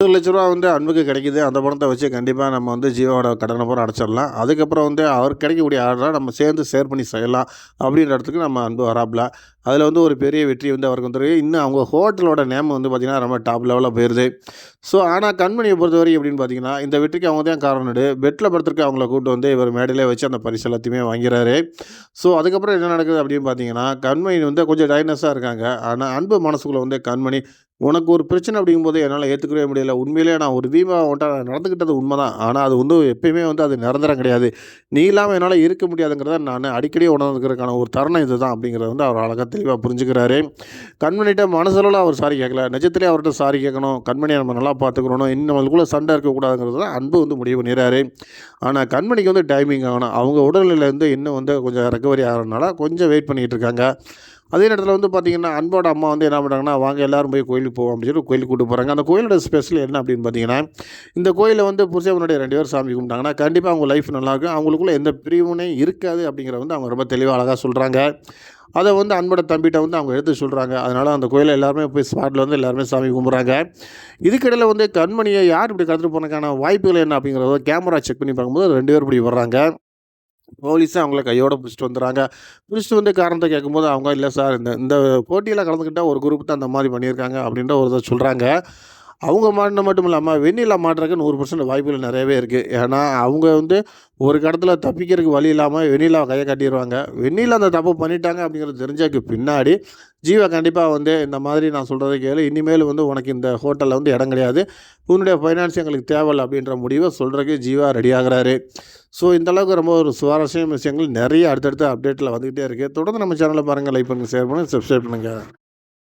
ரூ. 1,00,000 வந்து அன்புக்கு கிடைக்குது. அந்த பணத்த வச்சு கண்டிப்பா நம்ம வந்து ஜீவாவோட கடன பூரா அடைச்சிடலாம். அதுக்கப்புறம் வந்து அவருக்கு கிடைக்கக்கூடிய ஆர்டர நம்ம சேர்ந்து ஷேர் பண்ணி செய்யலாம். அப்படின்ற இடத்துக்கு நம்ம அன்பு வராப்புல. அதில வந்து ஒரு பெரிய வெற்றி வந்து அவருக்கு வந்துருக்கு. இன்னும் அவங்க ஹோட்டலோட நேம் வந்து பார்த்தீங்கன்னா, ரொம்ப டாப் லெவல்ல போயிருது. ஸோ ஆனா கண்மணிய பொறுத்தவரைக்கும் எப்படின்னு பார்த்தீங்கன்னா, இந்த வெற்றிக்கு அவங்க தான் காரணம்னு பெட்ல படுத்திருக்க அவங்கள கூட்டு வந்து இவர் மேடையிலே வச்சு அந்த பரிசு எல்லாத்தையுமே வாங்கிறாரு. ஸோ அதுக்கப்புறம் என்ன நடக்குது அப்படின்னு பார்த்தீங்கன்னா, கண்மணி வந்து கொஞ்சம் டைனஸா இருக்காங்க. ஆனா அன்பு மனசுக்குள்ள வந்து கண்மணி உனக்கு ஒரு பிரச்சனை அப்படிங்கும்போது என்னால ஏத்துக்கவே முடியல. உண்மையிலேயே நான் ஒரு பீமா உன்ட்ட நடந்துக்கிட்டது உண்மதான். ஆனா அது வந்து எப்பயுமே வந்து அது நிரந்தரம் கிடையாது. நீ இல்லாம என்னால இருக்க முடியாதுங்கிறத நானு அடிக்கடி உணர்ந்துக்கிறதுக்கான ஒரு தருணம் இதுதான் அப்படிங்கிறத வந்து அவர் அழகா தெளிவா புரிஞ்சுக்கிறாரு. கண்மணிட்ட மனசளவுல அவர் சாரி கேட்கல. நிஜத்திலேயே அவர்ட்ட சாரி கேட்கணும். கண்மணிய நம்ம நல்லா பார்த்துக்கிறணும். இன்னும் நம்மளுக்குள்ள சண்டை இருக்கக்கூடாதுங்கிறது தான் அன்பு வந்து முடிவு பண்ணிறாரு. ஆனா கண்மணிக்கு வந்து டைமிங் ஆகணும். அவங்க உடல்நிலை வந்து இன்னும் வந்து கொஞ்சம் ரெக்கவரி ஆகுறதுனால கொஞ்சம் வெயிட் பண்ணிக்கிட்டு இருக்காங்க. அதே நேரத்தில வந்து பார்த்தீங்கன்னா, அன்போட அம்மா வந்து என்ன பண்ணுறாங்கன்னா, "வாங்க எல்லாரும் போய் கோயிலுக்கு போவோம்" அப்படின்னு சொல்லி கோயிலுக்கு கூட்டு போறாங்க. அந்த கோயிலோட ஸ்பெஷல் என்ன அப்படின்னு பார்த்தீங்கன்னா, இந்த கோயில்ல வந்து புருஷன், பொண்டாட்டி 2 பேரும் சாமி கும்பிட்டாங்கன்னா, கண்டிப்பா அவங்க லைஃப் நல்லாயிருக்கும். அவங்களுக்குள்ள எந்த பிரிவினையும் இருக்காது அப்படிங்கிறத வந்து அவங்க ரொம்ப தெளிவா அழகா சொல்றாங்க. அத வந்து அன்போட தம்பிட்ட வந்து அவங்க எடுத்து சொல்றாங்க. அதனால அந்த கோயில்ல எல்லாருமே போய் ஸ்பாட்ல வந்து எல்லாருமே சாமி கும்பிடுறாங்க. இதுக்கிடையில வந்து கண்மணிய யார் இப்படி கடத்திட்டு போனதுக்கான வாய்ப்புகள் என்ன அப்படிங்கிறத கேமரா செக் பண்ணி பார்க்கும்போது 2 பேர் இப்படி வர்றாங்க. போலீஸே அவங்கள கையோட புடிச்சிட்டு வந்துர்றாங்க. புடிச்சிட்டு வந்து காரணத்த கேட்கும்போது, அவங்க "இல்ல சார், இந்த இந்த போட்டியில கலந்துக்கிட்ட ஒரு குரூப் தான் இந்த மாரி பண்ணியிருக்காங்க" அப்படின்ற ஒரு இத சொல்றாங்க. அவங்க மாட்டுனது மட்டும் இல்லாம, வெண்ணிலா மாட்றதுக்கு 100% வாய்ப்புகள் நெறையவே இருக்கு. ஏன்னா, அவங்க வந்து ஒரு கடத்தில தப்பிக்கிறதுக்கு வழி இல்லாம வெண்ணிலாவ கைய காட்டிருவாங்க. வெண்ணிலா அந்த தப்பு பண்ணிட்டாங்க அப்படிங்கிறது தெரிஞ்சதுக்கு பின்னாடி, ஜீவா கண்டிப்பா வந்து இந்த மாதிரி நான் சொல்றத கேளு. இனிமேல் வந்து உனக்கு இந்த ஹோட்டல்ல வந்து இடம் கிடையாது. உன்னுடைய ஃபைனான்ஸ் எங்களுக்கு தேவையில்ல அப்படின்ற முடிவ சொல்றதுக்கு ஜீவா ரெடி ஆகுறாரு. ஸோ இந்த அளவுக்கு ரொம்ப ஒரு சுவாரஸ்யமான விஷயங்கள் நெறைய அடுத்தடுத்த அப்டேட்ல வந்துகிட்டே இருக்கு. தொடர்ந்து நம்ம சேனல பாருங்க, லைக் பண்ணுங்க, ஷேர் பண்ணுங்க, சப்ஸ்கிரைப் பண்ணுங்க.